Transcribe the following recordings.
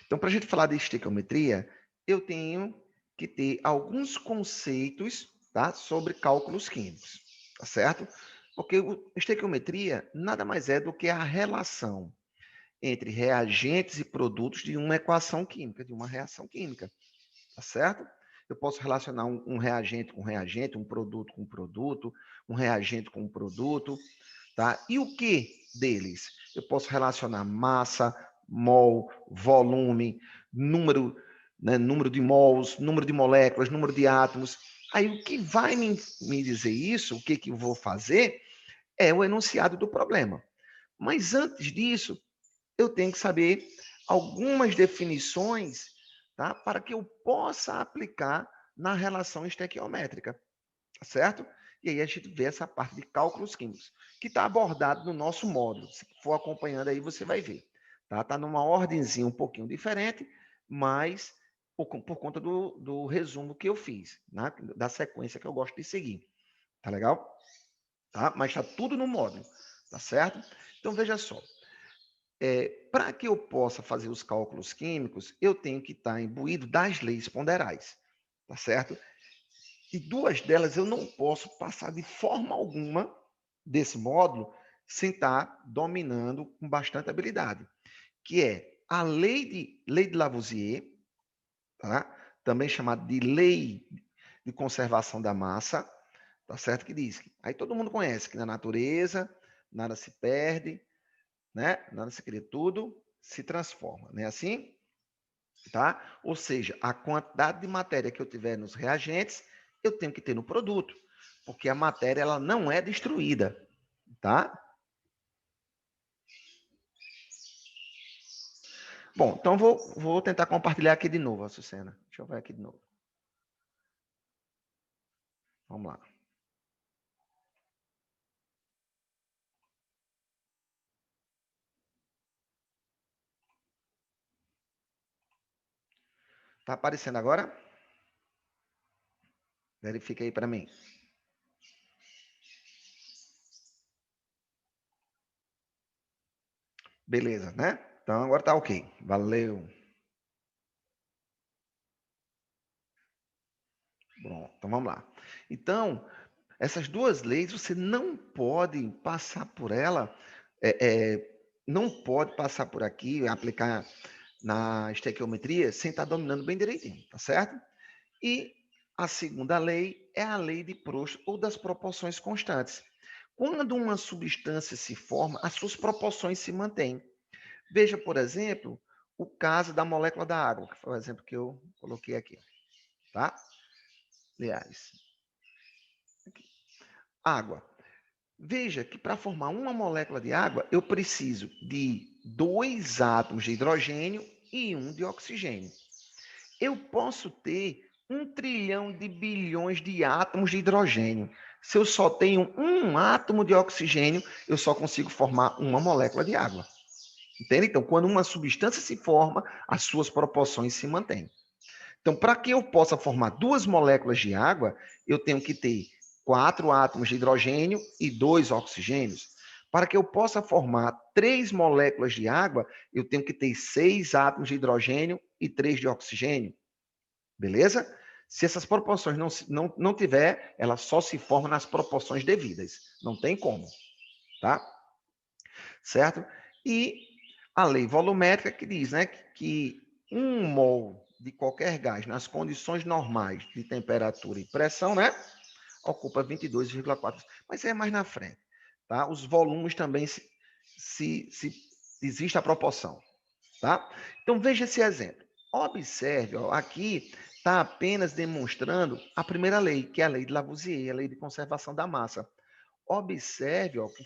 Então, para a gente falar de estequiometria, eu tenho que ter alguns conceitos, tá, sobre cálculos químicos, tá certo? Porque estequiometria nada mais é do que a relação entre reagentes e produtos de uma equação química, de uma reação química, tá certo? Eu posso relacionar um reagente com reagente, um produto com produto, um reagente com um produto, tá? E o que deles? Eu posso relacionar massa, mol, volume, número, né, número de mols, número de moléculas, número de átomos. Aí o que vai me dizer isso, o que eu vou fazer, é o enunciado do problema. Mas antes disso, eu tenho que saber algumas definições, tá? Para que eu possa aplicar na relação estequiométrica, tá certo? E aí a gente vê essa parte de cálculos químicos, que está abordado no nosso módulo. Se for acompanhando aí, você vai ver. Tá numa ordemzinha um pouquinho diferente, mas por conta do resumo que eu fiz, né? Da sequência que eu gosto de seguir. Tá legal? Tá? Mas está tudo no módulo, tá certo? Então, veja só. Para que eu possa fazer os cálculos químicos, eu tenho que estar imbuído das leis ponderais, tá certo? E duas delas eu não posso passar de forma alguma desse módulo sem estar dominando com bastante habilidade, que é a lei de Lavoisier, tá? Também chamada de lei de conservação da massa, tá certo? Que diz que aí todo mundo conhece que na natureza nada se perde, né? Nada se cria, tudo se transforma, não é assim? Tá? Ou seja, a quantidade de matéria que eu tiver nos reagentes, eu tenho que ter no produto, porque a matéria ela não é destruída, tá? Bom, então vou tentar compartilhar aqui de novo, Açucena. Deixa eu ver aqui de novo. Vamos lá. Tá aparecendo agora? Verifica aí para mim. Beleza, né? Então agora tá ok. Valeu. Bom, então vamos lá. Então, essas duas leis, você não pode passar por ela, não pode passar por aqui, aplicar na estequiometria, sem estar dominando bem direitinho, tá certo? E a segunda lei é a lei de Proust ou das proporções constantes. Quando uma substância se forma, as suas proporções se mantêm. Veja, por exemplo, o caso da molécula da água, que foi o exemplo que eu coloquei aqui, tá? Aliás, água. Veja que para formar uma molécula de água, eu preciso de 2 átomos de hidrogênio e um de oxigênio. Eu posso ter 1 trilhão de bilhões de átomos de hidrogênio. Se eu só tenho um átomo de oxigênio, eu só consigo formar uma molécula de água. Entende? Então, quando uma substância se forma, as suas proporções se mantêm. Então, para que eu possa formar 2 moléculas de água, eu tenho que ter 4 átomos de hidrogênio e 2 oxigênios. Para que eu possa formar 3 moléculas de água, eu tenho que ter 6 átomos de hidrogênio e 3 de oxigênio. Beleza? Se essas proporções não tiver, ela só se forma nas proporções devidas. Não tem como. Tá? Certo? E a lei volumétrica que diz, né, que 1 mol de qualquer gás nas condições normais de temperatura e pressão, né, ocupa 22,4. Mas isso é mais na frente, tá? Os volumes também se existe a proporção, tá? Então veja esse exemplo. Observe, ó, aqui está apenas demonstrando a primeira lei, que é a lei de Lavoisier, a lei de conservação da massa. Observe, ó, que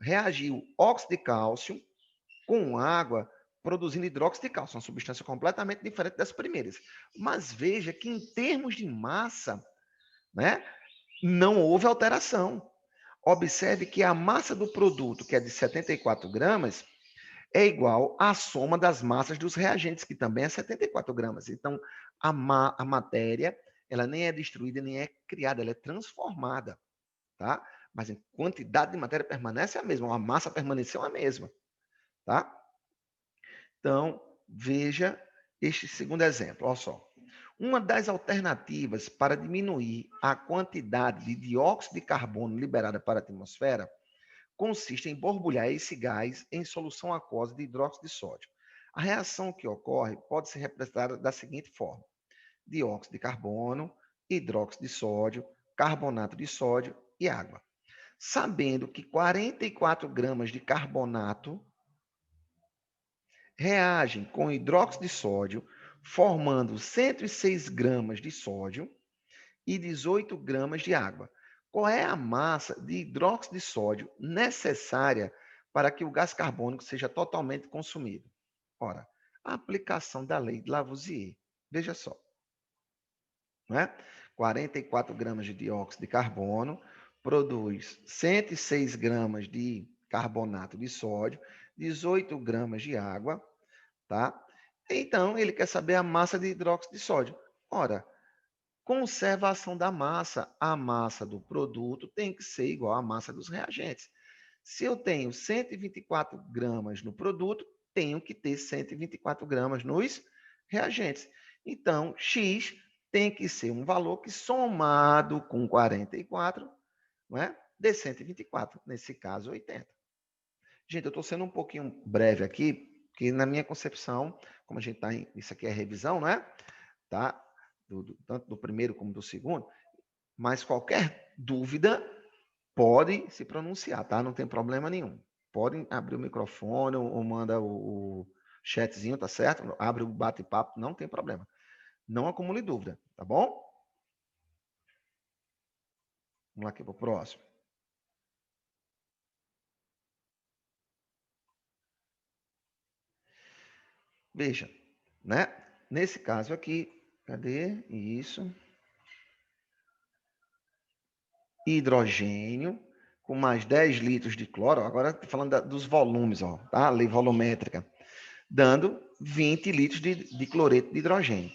reagiu óxido de cálcio com água, produzindo hidróxido de cálcio, uma substância completamente diferente das primeiras. Mas veja que em termos de massa, né, não houve alteração. Observe que a massa do produto, que é de 74 gramas, é igual à soma das massas dos reagentes, que também é 74 gramas. Então, a matéria, ela nem é destruída, nem é criada, ela é transformada, tá? Mas em quantidade de matéria permanece a mesma, a massa permaneceu a mesma, tá? Então, veja este segundo exemplo, olha só. Uma das alternativas para diminuir a quantidade de dióxido de carbono liberada para a atmosfera consiste em borbulhar esse gás em solução aquosa de hidróxido de sódio. A reação que ocorre pode ser representada da seguinte forma: dióxido de carbono, hidróxido de sódio, carbonato de sódio e água. Sabendo que 44 gramas de carbonato reagem com hidróxido de sódio, formando 106 gramas de sódio e 18 gramas de água. Qual é a massa de hidróxido de sódio necessária para que o gás carbônico seja totalmente consumido? Ora, a aplicação da lei de Lavoisier. Veja só, não é? 44 gramas de dióxido de carbono produz 106 gramas de carbonato de sódio, 18 gramas de água, tá? Então, ele quer saber a massa de hidróxido de sódio. Ora, conservação da massa. A massa do produto tem que ser igual à massa dos reagentes. Se eu tenho 124 gramas no produto, tenho que ter 124 gramas nos reagentes. Então, X tem que ser um valor que somado com 44, não é? Dê 124, nesse caso 80. Gente, eu estou sendo um pouquinho breve aqui, porque na minha concepção, como a gente está em. Isso aqui é revisão, não é? Tá? Tanto do primeiro como do segundo. Mas qualquer dúvida, pode se pronunciar, tá? Não tem problema nenhum. Podem abrir o microfone ou manda o chatzinho, tá certo? Abre o bate-papo, não tem problema. Não acumule dúvida, tá bom? Vamos lá aqui para o próximo. Veja, né? Nesse caso aqui, cadê? Isso. Hidrogênio com mais 10 litros de cloro. Agora falando dos volumes, ó, tá? A lei volumétrica. Dando 20 litros de cloreto de hidrogênio.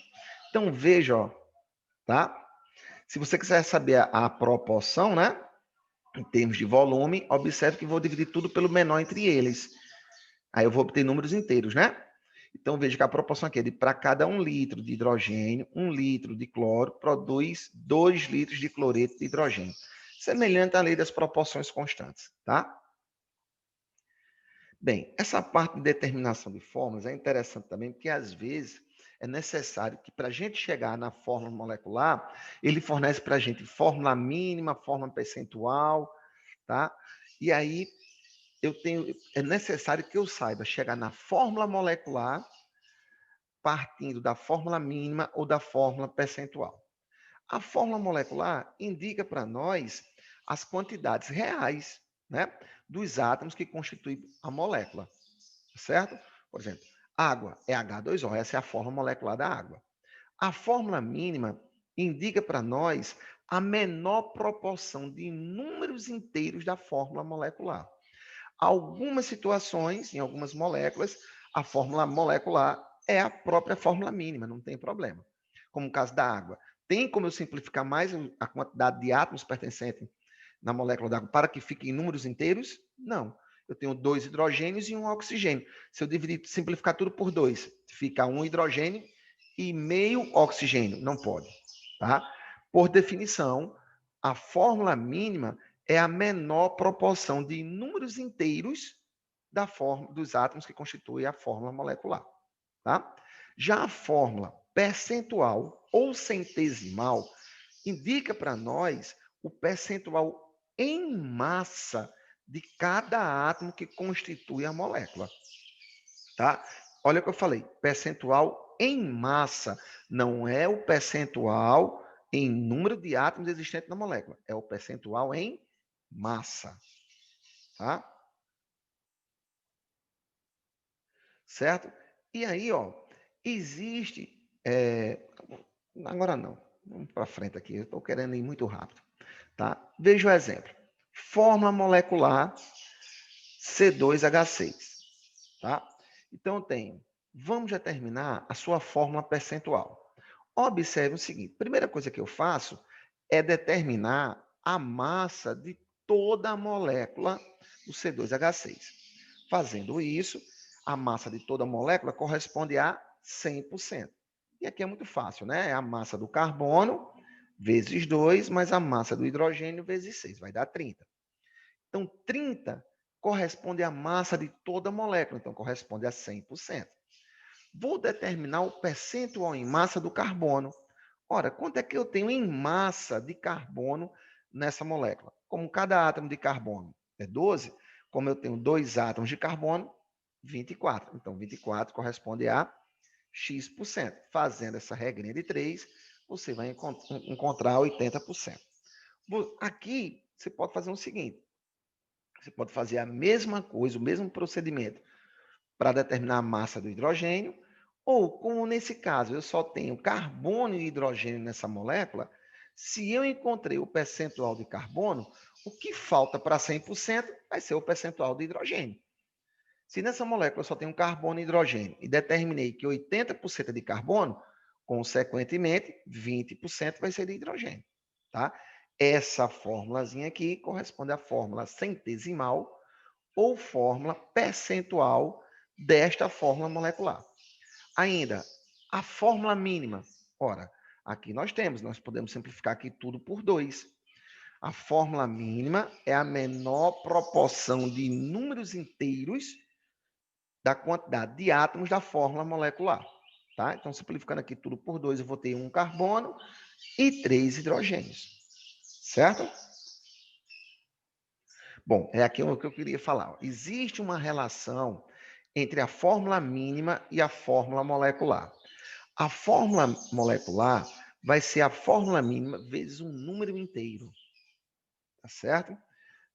Então, veja, ó, tá? Se você quiser saber a proporção, né? Em termos de volume, observe que vou dividir tudo pelo menor entre eles. Aí eu vou obter números inteiros, né? Então, veja que a proporção aqui é de para cada 1 litro de hidrogênio, 1 litro de cloro produz 2 litros de cloreto de hidrogênio. Semelhante à lei das proporções constantes, tá? Bem, essa parte de determinação de fórmulas é interessante também, porque às vezes é necessário que, para a gente chegar na fórmula molecular, ele fornece para a gente fórmula mínima, fórmula percentual, tá? E aí é necessário que eu saiba chegar na fórmula molecular partindo da fórmula mínima ou da fórmula percentual. A fórmula molecular indica para nós as quantidades reais, né, dos átomos que constituem a molécula, certo? Por exemplo, água é H2O, essa é a fórmula molecular da água. A fórmula mínima indica para nós a menor proporção de números inteiros da fórmula molecular. Algumas situações, em algumas moléculas, a fórmula molecular é a própria fórmula mínima, não tem problema. Como o caso da água. Tem como eu simplificar mais a quantidade de átomos pertencentes na molécula d'água para que fiquem em números inteiros? Não. Eu tenho 2 hidrogênios e 1 oxigênio. Se eu dividir, simplificar tudo por 2, fica 1 hidrogênio e meio oxigênio. Não pode. Tá? Por definição, a fórmula mínima é a menor proporção de números inteiros dos átomos que constituem a fórmula molecular. Tá? Já a fórmula percentual ou centesimal indica para nós o percentual em massa de cada átomo que constitui a molécula. Tá? Olha o que eu falei, percentual em massa, não é o percentual em número de átomos existentes na molécula, é o percentual em massa. Tá? Certo? E aí, ó, existe. Agora não, vamos para frente aqui, eu estou querendo ir muito rápido. Tá? Veja o exemplo. Fórmula molecular C2H6. Tá? Então, eu tenho. Vamos determinar a sua fórmula percentual. Observe o seguinte: primeira coisa que eu faço é determinar a massa de toda a molécula do C2H6. Fazendo isso, a massa de toda molécula corresponde a 100%. E aqui é muito fácil, né? É a massa do carbono vezes 2, mais a massa do hidrogênio vezes 6, vai dar 30. Então, 30 corresponde à massa de toda molécula, então corresponde a 100%. Vou determinar o percentual em massa do carbono. Ora, quanto é que eu tenho em massa de carbono nessa molécula? Como cada átomo de carbono é 12, como eu tenho 2 átomos de carbono, 24. Então, 24 corresponde a X%. Fazendo essa regrinha de 3, você vai encontrar 80%. Aqui, você pode fazer o seguinte. Você pode fazer a mesma coisa, o mesmo procedimento para determinar a massa do hidrogênio, ou como nesse caso eu só tenho carbono e hidrogênio nessa molécula, se eu encontrei o percentual de carbono, o que falta para 100% vai ser o percentual de hidrogênio. Se nessa molécula eu só tenho carbono e hidrogênio e determinei que 80% é de carbono, consequentemente, 20% vai ser de hidrogênio. Tá? Essa fórmulazinha aqui corresponde à fórmula centesimal ou fórmula percentual desta fórmula molecular. Ainda, a fórmula mínima. Ora, aqui nós podemos simplificar aqui tudo por 2. A fórmula mínima é a menor proporção de números inteiros da quantidade de átomos da fórmula molecular. Tá? Então, simplificando aqui tudo por 2, eu vou ter 1 carbono e 3 hidrogênios. Certo? Bom, é aqui o que eu queria falar. Existe uma relação entre a fórmula mínima e a fórmula molecular. A fórmula molecular vai ser a fórmula mínima vezes um número inteiro. Tá certo?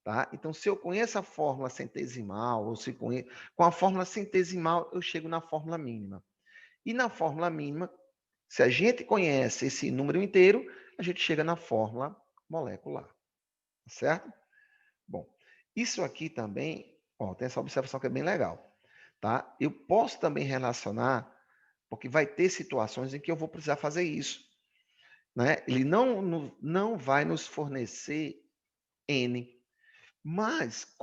Tá? Então, se eu conheço a fórmula centesimal, ou se conheço, com a fórmula centesimal, eu chego na fórmula mínima. E na fórmula mínima, se a gente conhece esse número inteiro, a gente chega na fórmula molecular. Tá certo? Bom, isso aqui também, ó, tem essa observação que é bem legal. Tá? Eu posso também relacionar, porque vai ter situações em que eu vou precisar fazer isso. Né? Ele não vai nos fornecer N. Mas,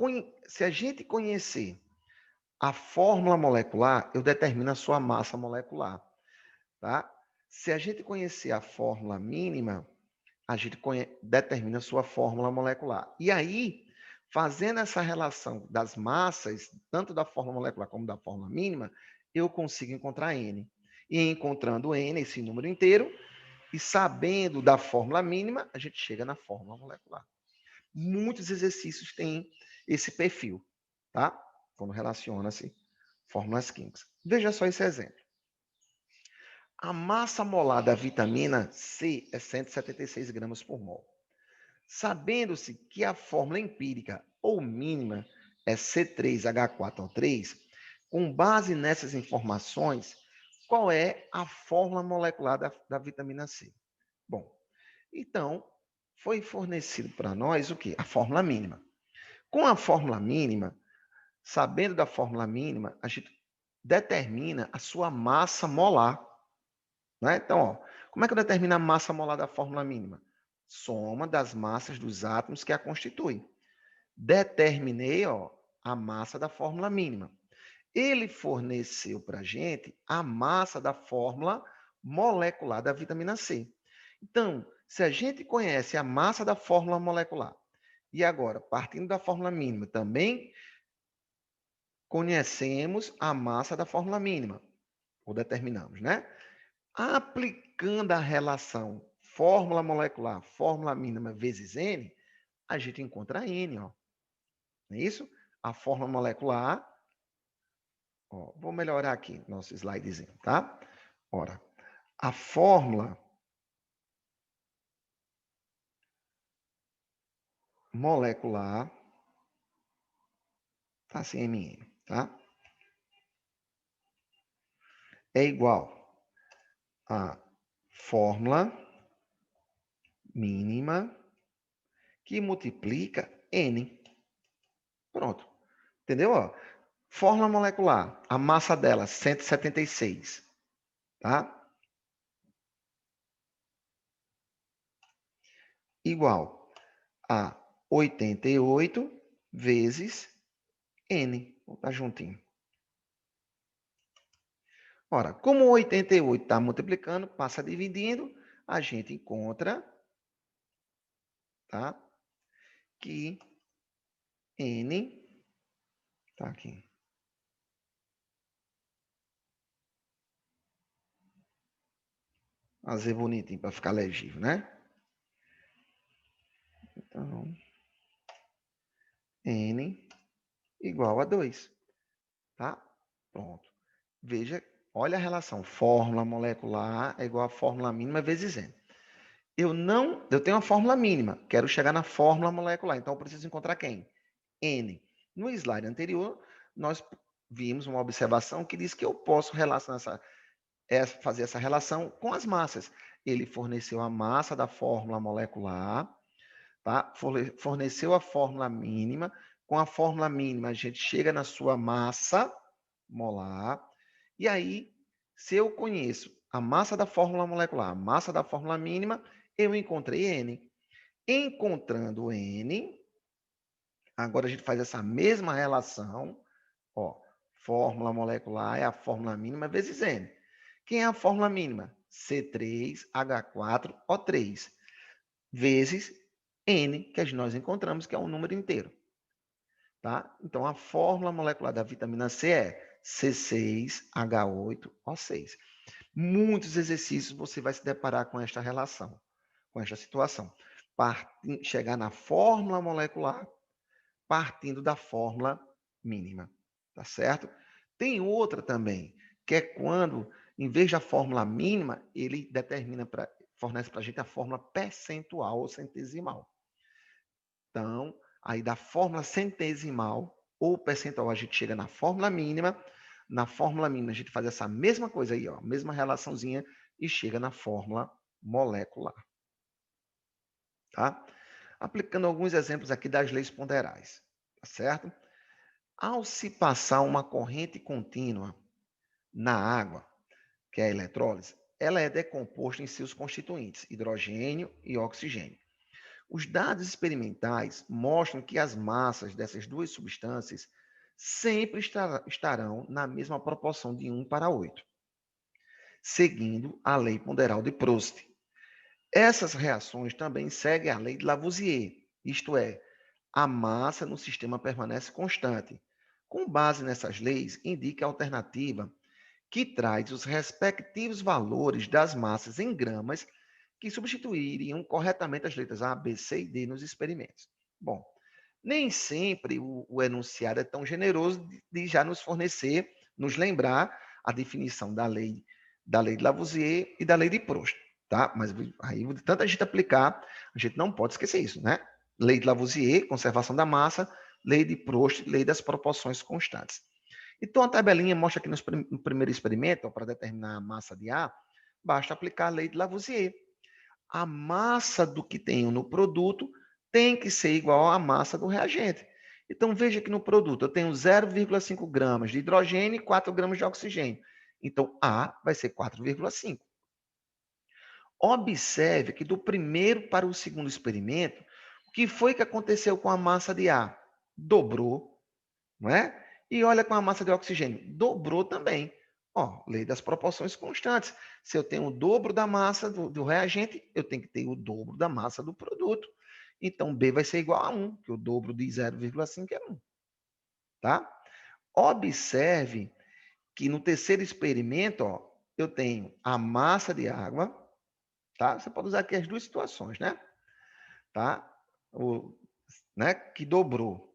se a gente conhecer a fórmula molecular, eu determino a sua massa molecular. Tá? Se a gente conhecer a fórmula mínima, a gente determina a sua fórmula molecular. E aí, fazendo essa relação das massas, tanto da fórmula molecular como da fórmula mínima, eu consigo encontrar N. E encontrando N, esse número inteiro, e sabendo da fórmula mínima, a gente chega na fórmula molecular. Muitos exercícios têm esse perfil, tá? Quando relaciona-se fórmulas químicas. Veja só esse exemplo. A massa molar da vitamina C é 176 gramas por mol. Sabendo-se que a fórmula empírica ou mínima é C3H4O3, com base nessas informações, qual é a fórmula molecular da vitamina C? Bom, então, foi fornecido para nós o quê? A fórmula mínima. Com a fórmula mínima, sabendo da fórmula mínima, a gente determina a sua massa molar. Né? Então, ó, como é que eu determino a massa molar da fórmula mínima? Soma das massas dos átomos que a constituem. Determinei, ó, a massa da fórmula mínima. Ele forneceu para a gente a massa da fórmula molecular da vitamina C. Então, se a gente conhece a massa da fórmula molecular, e agora, partindo da fórmula mínima, também conhecemos a massa da fórmula mínima, ou determinamos, né? Aplicando a relação fórmula molecular, fórmula mínima vezes N, a gente encontra N, ó. Não é isso? A fórmula molecular, ó, vou melhorar aqui nosso slidezinho, tá? Ora, a fórmula molecular, tá sem MN, tá? É igual a fórmula mínima que multiplica N. Pronto. Entendeu? Ó, fórmula molecular, a massa dela, 176. Tá? Igual a 88 vezes N. Vou botar juntinho. Ora, como 88 está multiplicando, passa dividindo, a gente encontra, tá? Que N, tá aqui. Fazer bonitinho para ficar legível, né? Então, N igual a 2, tá? Pronto. Veja, olha a relação. Fórmula molecular é igual a fórmula mínima vezes N. Eu tenho uma fórmula mínima, quero chegar na fórmula molecular, então eu preciso encontrar quem? N. No slide anterior, nós vimos uma observação que diz que eu posso fazer essa relação com as massas. Ele forneceu a massa da fórmula molecular, tá? Forneceu a fórmula mínima. Com a fórmula mínima, a gente chega na sua massa molar. E aí, se eu conheço a massa da fórmula molecular, a massa da fórmula mínima, eu encontrei N. Encontrando N, agora a gente faz essa mesma relação. Ó, fórmula molecular é a fórmula mínima vezes N. Quem é a fórmula mínima? C3H4O3 vezes N, que nós encontramos, que é um número inteiro. Tá? Então, a fórmula molecular da vitamina C é C6H8O6. Muitos exercícios você vai se deparar com esta relação, com esta situação. Chegar na fórmula molecular partindo da fórmula mínima, tá certo? Tem outra também, que é quando, em vez da fórmula mínima, ele fornece para a gente a fórmula percentual ou centesimal. Então, aí da fórmula centesimal ou percentual, a gente chega na fórmula mínima. Na fórmula mínima, a gente faz essa mesma coisa aí, ó, mesma relaçãozinha, e chega na fórmula molecular. Tá? Aplicando alguns exemplos aqui das leis ponderais, tá certo? Ao se passar uma corrente contínua na água, que é a eletrólise, ela é decomposta em seus constituintes, hidrogênio e oxigênio. Os dados experimentais mostram que as massas dessas duas substâncias sempre estarão na mesma proporção de 1 para 8, seguindo a lei ponderal de Proust. Essas reações também seguem a lei de Lavoisier, isto é, a massa no sistema permanece constante. Com base nessas leis, indica a alternativa que traz os respectivos valores das massas em gramas que substituiriam corretamente as letras A, B, C e D nos experimentos. Bom, nem sempre o enunciado é tão generoso de já nos fornecer, nos lembrar a definição da lei de Lavoisier e da lei de Proust, tá? Mas aí, de tanta gente aplicar, a gente não pode esquecer isso, né? Lei de Lavoisier, conservação da massa, lei de Proust, lei das proporções constantes. Então, a tabelinha mostra que no primeiro experimento, para determinar a massa de A, basta aplicar a lei de Lavoisier. A massa do que tenho no produto tem que ser igual à massa do reagente. Então, veja que no produto eu tenho 0,5 gramas de hidrogênio e 4 gramas de oxigênio. Então, A vai ser 4,5. Observe que do primeiro para o segundo experimento, o que foi que aconteceu com a massa de A? Dobrou, não é? E olha com a massa de oxigênio, dobrou também. Ó, lei das proporções constantes. Se eu tenho o dobro da massa do reagente, eu tenho que ter o dobro da massa do produto. Então, B vai ser igual a 1, que o dobro de 0,5 é 1. Tá? Observe que no terceiro experimento, ó, eu tenho a massa de água, tá? Você pode usar aqui as duas situações, né? Tá? Né? Que dobrou.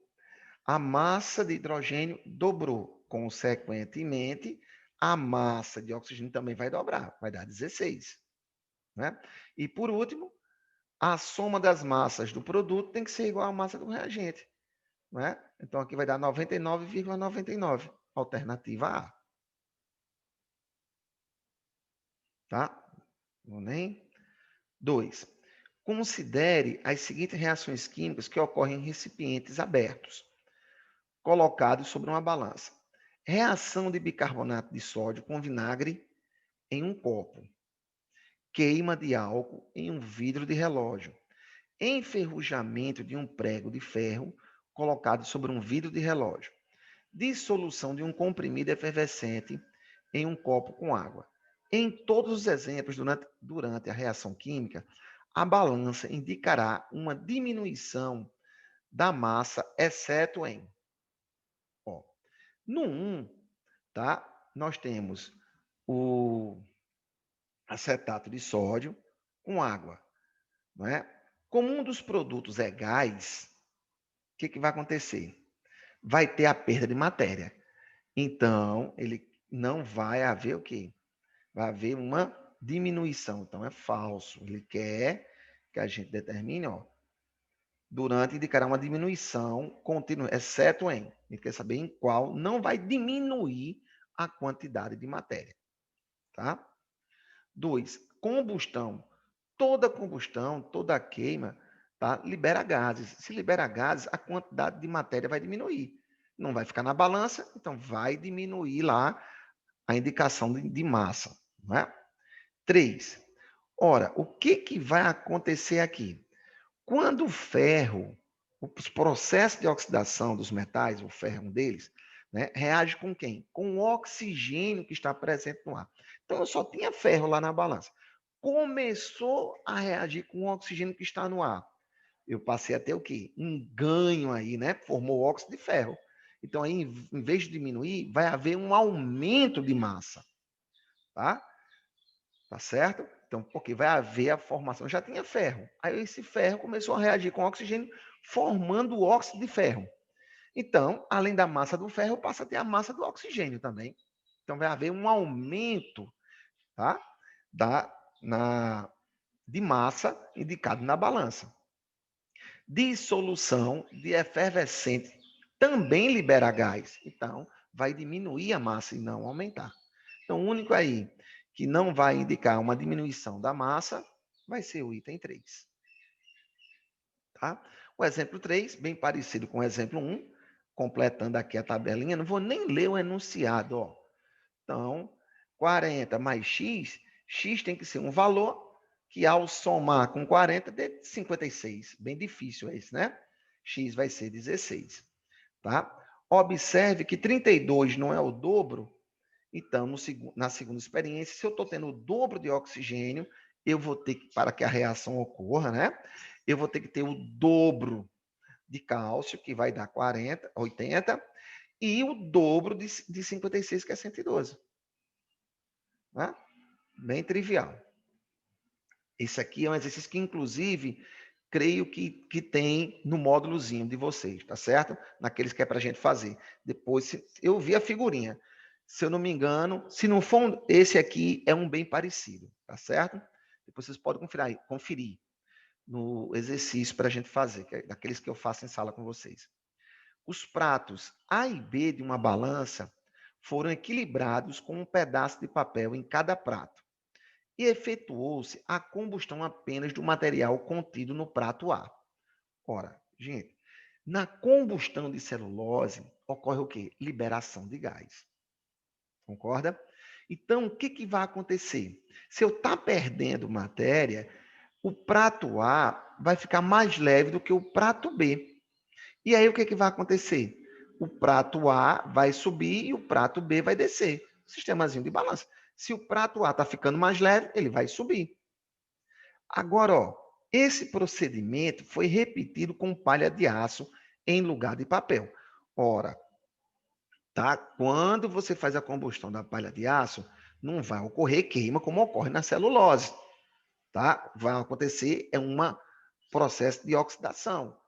A massa de hidrogênio dobrou. Consequentemente, a massa de oxigênio também vai dobrar, vai dar 16. Né? E, por último, a soma das massas do produto tem que ser igual à massa do reagente. Né? Então, aqui vai dar 99,99. Alternativa A. Tá? Não nem? 2. Considere as seguintes reações químicas que ocorrem em recipientes abertos, colocados sobre uma balança. Reação de bicarbonato de sódio com vinagre em um copo. Queima de álcool em um vidro de relógio. Enferrujamento de um prego de ferro colocado sobre um vidro de relógio. Dissolução de um comprimido efervescente em um copo com água. Em todos os exemplos, durante a reação química, a balança indicará uma diminuição da massa, exceto em... Ó, no 1, tá? Nós temos o acetato de sódio com água, não é? Como um dos produtos é gás, o que vai acontecer? Vai ter a perda de matéria. Então, ele não vai haver o quê? Vai haver uma diminuição. Então, é falso. Ele quer que a gente determine, ó, durante indicará uma diminuição contínua, exceto em. Ele quer saber em qual não vai diminuir a quantidade de matéria. Tá? 2. Combustão. Toda combustão, toda queima, tá? Libera gases. Se libera gases, a quantidade de matéria vai diminuir. Não vai ficar na balança, então vai diminuir lá a indicação de massa. Não é? 3. Ora, o que vai acontecer aqui? Quando o ferro, os processos de oxidação dos metais, o ferro é um deles, né, reage com quem? Com o oxigênio que está presente no ar. Então, eu só tinha ferro lá na balança. Começou a reagir com o oxigênio que está no ar. Eu passei a ter o quê? Um ganho aí, né? Formou óxido de ferro. Então, aí, em vez de diminuir, vai haver um aumento de massa. Tá? Tá certo? Então, porque vai haver a formação. Já tinha ferro. Aí esse ferro começou a reagir com oxigênio, formando o óxido de ferro. Então, além da massa do ferro, passa a ter a massa do oxigênio também. Então, vai haver um aumento, tá? De massa indicado na balança. Dissolução de efervescente também libera gás. Então, vai diminuir a massa e não aumentar. Então, o único aí que não vai indicar uma diminuição da massa vai ser o item 3. Tá? O exemplo 3, bem parecido com o exemplo 1, completando aqui a tabelinha, não vou nem ler o enunciado. Ó. Então, 40 mais x, x tem que ser um valor que ao somar com 40 dê 56. Bem difícil esse, né? X vai ser 16. Tá? Observe que 32 não é o dobro. Então, na segunda experiência, se eu estou tendo o dobro de oxigênio, eu vou ter que, para que a reação ocorra, né? Eu vou ter que ter o dobro de cálcio, que vai dar 40, 80, e o dobro de 56, que é 112. Né? Bem trivial. Esse aqui é um exercício que, inclusive, creio que tem no módulozinho de vocês, tá certo? Naqueles que é para a gente fazer. Depois, eu vi a figurinha. Se eu não me engano, se não for esse aqui, é um bem parecido, tá certo? Depois vocês podem conferir no exercício para a gente fazer, que é daqueles que eu faço em sala com vocês. Os pratos A e B de uma balança foram equilibrados com um pedaço de papel em cada prato e efetuou-se a combustão apenas do material contido no prato A. Ora, gente, na combustão de celulose ocorre o quê? Liberação de gás. Concorda? Então, o que vai acontecer? Se eu estou perdendo matéria, o prato A vai ficar mais leve do que o prato B. E aí, o que vai acontecer? O prato A vai subir e o prato B vai descer. Sistemazinho de balança. Se o prato A está ficando mais leve, ele vai subir. Agora, ó, esse procedimento foi repetido com palha de aço em lugar de papel. Ora, tá? Quando você faz a combustão da palha de aço, não vai ocorrer queima como ocorre na celulose, tá? Vai acontecer um processo de oxidação,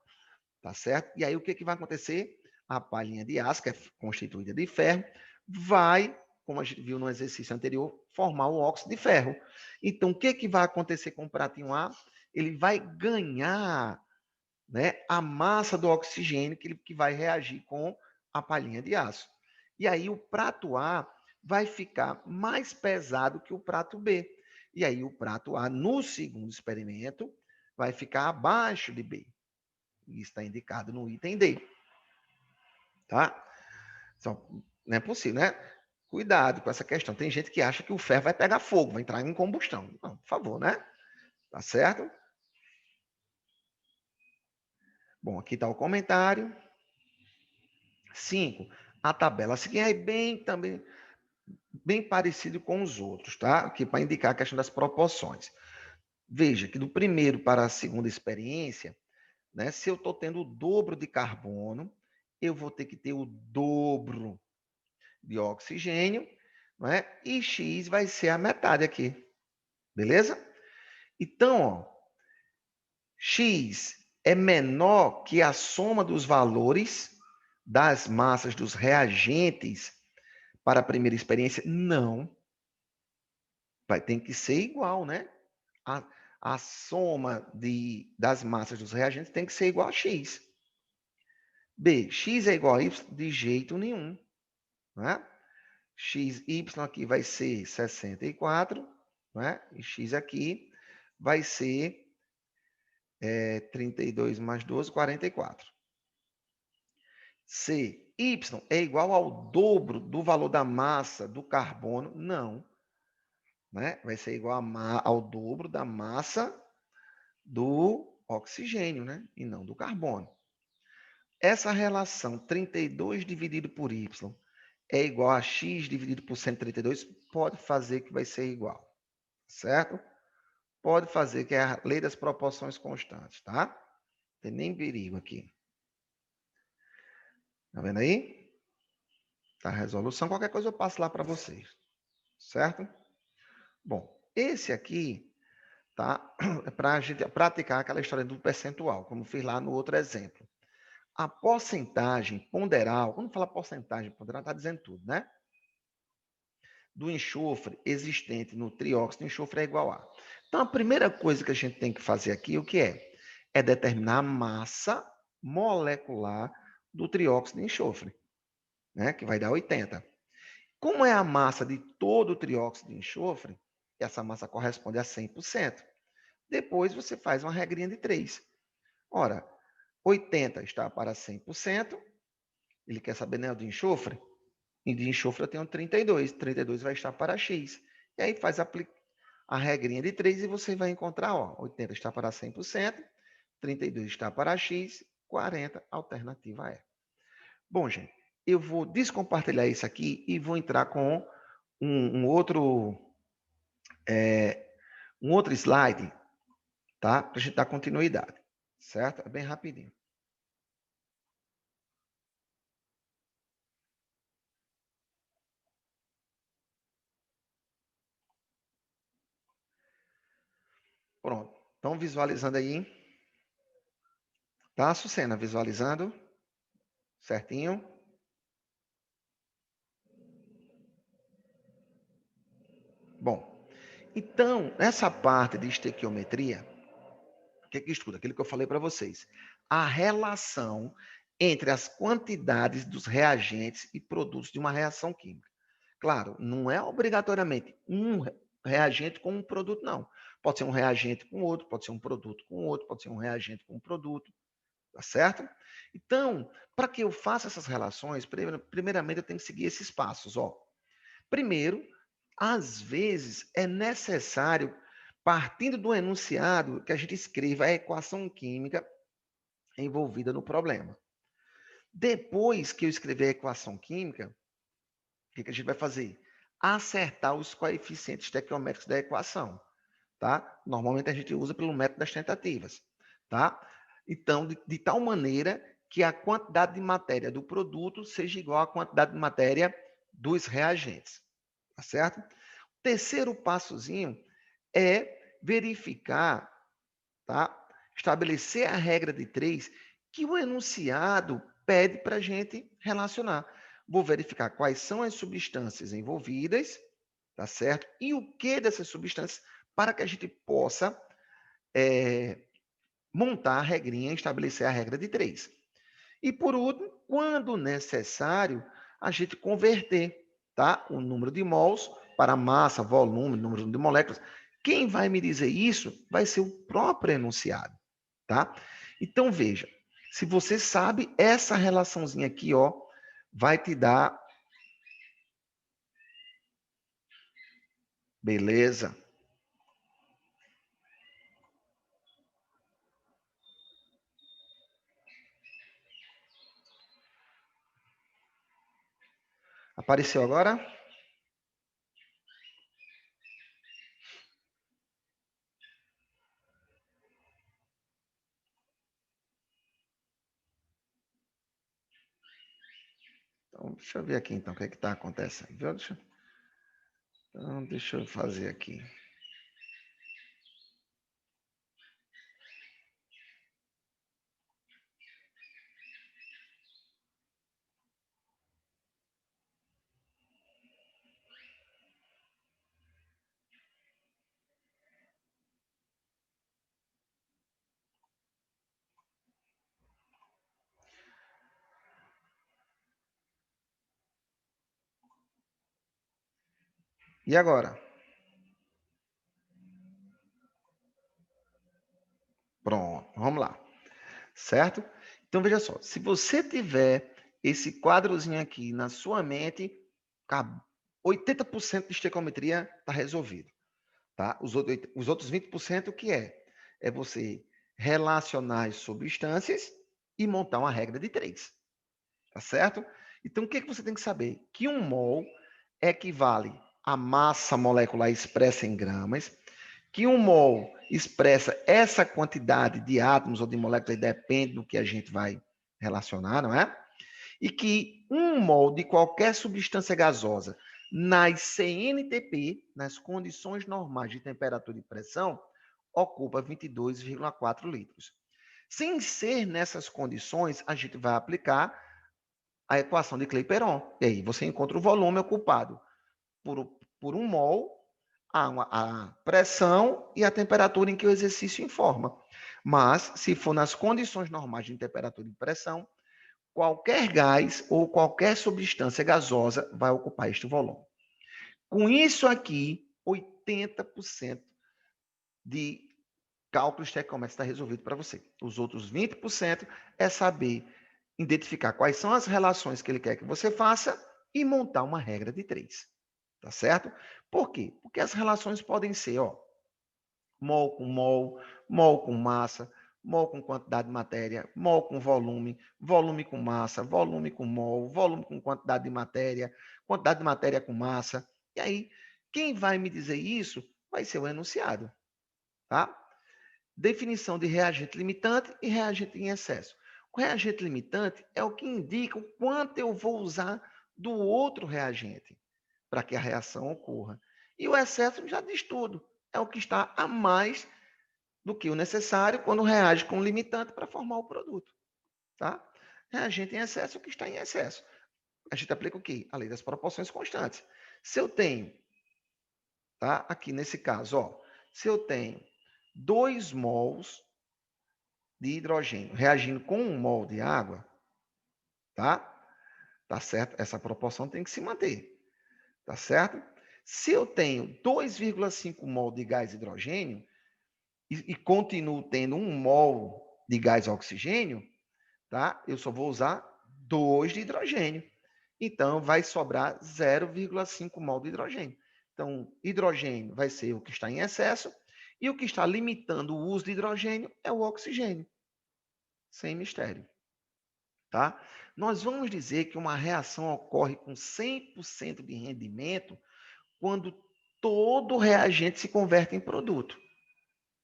tá certo? E aí o que vai acontecer? A palhinha de aço, que é constituída de ferro, vai, como a gente viu no exercício anterior, formar o óxido de ferro. Então, o que vai acontecer com o pratinho A? Ele vai ganhar, né, a massa do oxigênio que vai reagir com a palhinha de aço. E aí o prato A vai ficar mais pesado que o prato B. E aí o prato A, no segundo experimento, vai ficar abaixo de B. Isso está indicado no item D. Tá? Então, não é possível, né? Cuidado com essa questão. Tem gente que acha que o ferro vai pegar fogo, vai entrar em combustão. Não, por favor, né? Tá certo? Bom, aqui está o comentário. 5. A tabela seguinte é bem também bem parecido com os outros, tá? Aqui para indicar a questão das proporções. Veja que do primeiro para a segunda experiência, né, se eu estou tendo o dobro de carbono, eu vou ter que ter o dobro de oxigênio, né? E X vai ser a metade aqui, beleza? Então, ó, X é menor que a soma dos valores das massas dos reagentes para a primeira experiência? Não. Vai ter que ser igual, né? A, a soma das massas dos reagentes tem que ser igual a X. B, X é igual a Y? De jeito nenhum. Né? XY aqui vai ser 64, né? E X aqui vai ser 32 mais 12, 44. C, Y é igual ao dobro do valor da massa do carbono? Não. Né? Vai ser igual ao dobro da massa do oxigênio, né? E não do carbono. Essa relação 32 dividido por Y é igual a X dividido por 132, pode fazer que vai ser igual, certo? Pode fazer que é a lei das proporções constantes, tá? Não tem nem perigo aqui. Tá vendo aí? Tá a resolução. Qualquer coisa eu passo lá para vocês, certo? Bom, esse aqui, tá? É para a gente praticar aquela história do percentual, como fiz lá no outro exemplo. A porcentagem ponderal, quando fala porcentagem ponderal, está dizendo tudo, né? Do enxofre existente no trióxido de enxofre é igual a. Então, a primeira coisa que a gente tem que fazer aqui, o que é? É determinar a massa molecular do trióxido de enxofre, né? Que vai dar 80. Como é a massa de todo o trióxido de enxofre, essa massa corresponde a 100%. Depois você faz uma regrinha de 3. Ora, 80 está para 100%, ele quer saber, né, o de enxofre? E de enxofre eu tenho 32. 32 vai estar para X. E aí faz a regrinha de 3 e você vai encontrar, ó, 80 está para 100%, 32 está para X, 40, alternativa é. Bom, gente, eu vou descompartilhar isso aqui e vou entrar com um outro um outro slide, tá? Para a gente dar continuidade, certo? É bem rapidinho. Pronto. Estão visualizando aí? Tá, Sucena, visualizando? Certinho? Bom, então, essa parte de estequiometria, o que é que estuda? Aquilo que eu falei para vocês. A relação entre as quantidades dos reagentes e produtos de uma reação química. Claro, não é obrigatoriamente um reagente com um produto, não. Pode ser um reagente com outro, pode ser um produto com outro, pode ser um reagente com um produto, tá certo? Então, para que eu faça essas relações, primeiramente eu tenho que seguir esses passos, ó. Primeiro, às vezes é necessário, partindo do enunciado, que a gente escreva a equação química envolvida no problema. Depois que eu escrever a equação química, o que a gente vai fazer? Acertar os coeficientes estequiométricos da equação, tá? Normalmente a gente usa pelo método das tentativas, tá? Então, de tal maneira que a quantidade de matéria do produto seja igual à quantidade de matéria dos reagentes, tá certo? O terceiro passozinho é verificar, tá? Estabelecer a regra de 3 que o enunciado pede para a gente relacionar. Vou verificar quais são as substâncias envolvidas, tá certo? E o que dessas substâncias para que a gente possa montar a regrinha, estabelecer a regra de 3. E por último, quando necessário, a gente converter, tá? O número de mols para massa, volume, número de moléculas. Quem vai me dizer isso vai ser o próprio enunciado, tá? Então veja, se você sabe essa relaçãozinha aqui, ó, vai te dar beleza. Apareceu agora? Deixa eu ver aqui, então, o que é que está acontecendo. Viu? Então, deixa eu fazer aqui. E agora? Pronto, vamos lá. Certo? Então, veja só. Se você tiver esse quadrozinho aqui na sua mente, 80% de estequiometria está resolvido. Tá? Os outros 20% o que é? É você relacionar as substâncias e montar uma regra de 3. Tá certo? Então, o que, é que você tem que saber? Que 1 mol equivale à massa molecular expressa em gramas, que 1 mol expressa essa quantidade de átomos ou de moléculas, depende do que a gente vai relacionar, não é? E que 1 mol de qualquer substância gasosa nas CNTP, nas condições normais de temperatura e pressão, ocupa 22,4 litros. Sem ser nessas condições, a gente vai aplicar a equação de Clapeyron. E aí você encontra o volume ocupado por 1 mol, a pressão e a temperatura em que o exercício informa. Mas, se for nas condições normais de temperatura e pressão, qualquer gás ou qualquer substância gasosa vai ocupar este volume. Com isso aqui, 80% de cálculo estequiométrico está resolvido para você. Os outros 20% é saber identificar quais são as relações que ele quer que você faça e montar uma regra de 3. Tá certo? Por quê? Porque as relações podem ser, ó, mol com massa, mol com quantidade de matéria, mol com volume, volume com massa, volume com mol, volume com quantidade de matéria com massa. E aí, quem vai me dizer isso vai ser o enunciado, tá? Definição de reagente limitante e reagente em excesso. O reagente limitante é o que indica o quanto eu vou usar do outro reagente para que a reação ocorra. E o excesso já diz tudo. É o que está a mais do que o necessário quando reage com o limitante para formar o produto. Tá? Reagente em excesso é o que está em excesso. A gente aplica o quê? A lei das proporções constantes. Se eu tenho, tá? Aqui nesse caso, ó, se eu tenho 2 mols de hidrogênio reagindo com 1 mol de água, tá? Tá certo? Essa proporção tem que se manter. Tá certo? Se eu tenho 2,5 mol de gás hidrogênio e continuo tendo 1 mol de gás oxigênio, tá? Eu só vou usar 2 de hidrogênio. Então, vai sobrar 0,5 mol de hidrogênio. Então, hidrogênio vai ser o que está em excesso e o que está limitando o uso de hidrogênio é o oxigênio. Sem mistério. Tá? Nós vamos dizer que uma reação ocorre com 100% de rendimento quando todo reagente se converte em produto.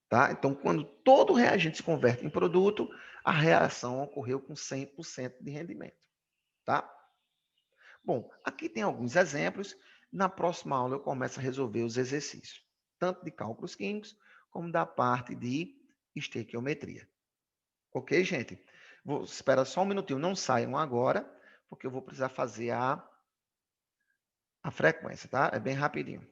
Tá? Então, quando todo reagente se converte em produto, a reação ocorreu com 100% de rendimento. Tá? Bom, aqui tem alguns exemplos. Na próxima aula eu começo a resolver os exercícios, tanto de cálculos químicos, como da parte de estequiometria. Ok, gente? Vou esperar só um minutinho, não saiam agora, porque eu vou precisar fazer a frequência, tá? É bem rapidinho.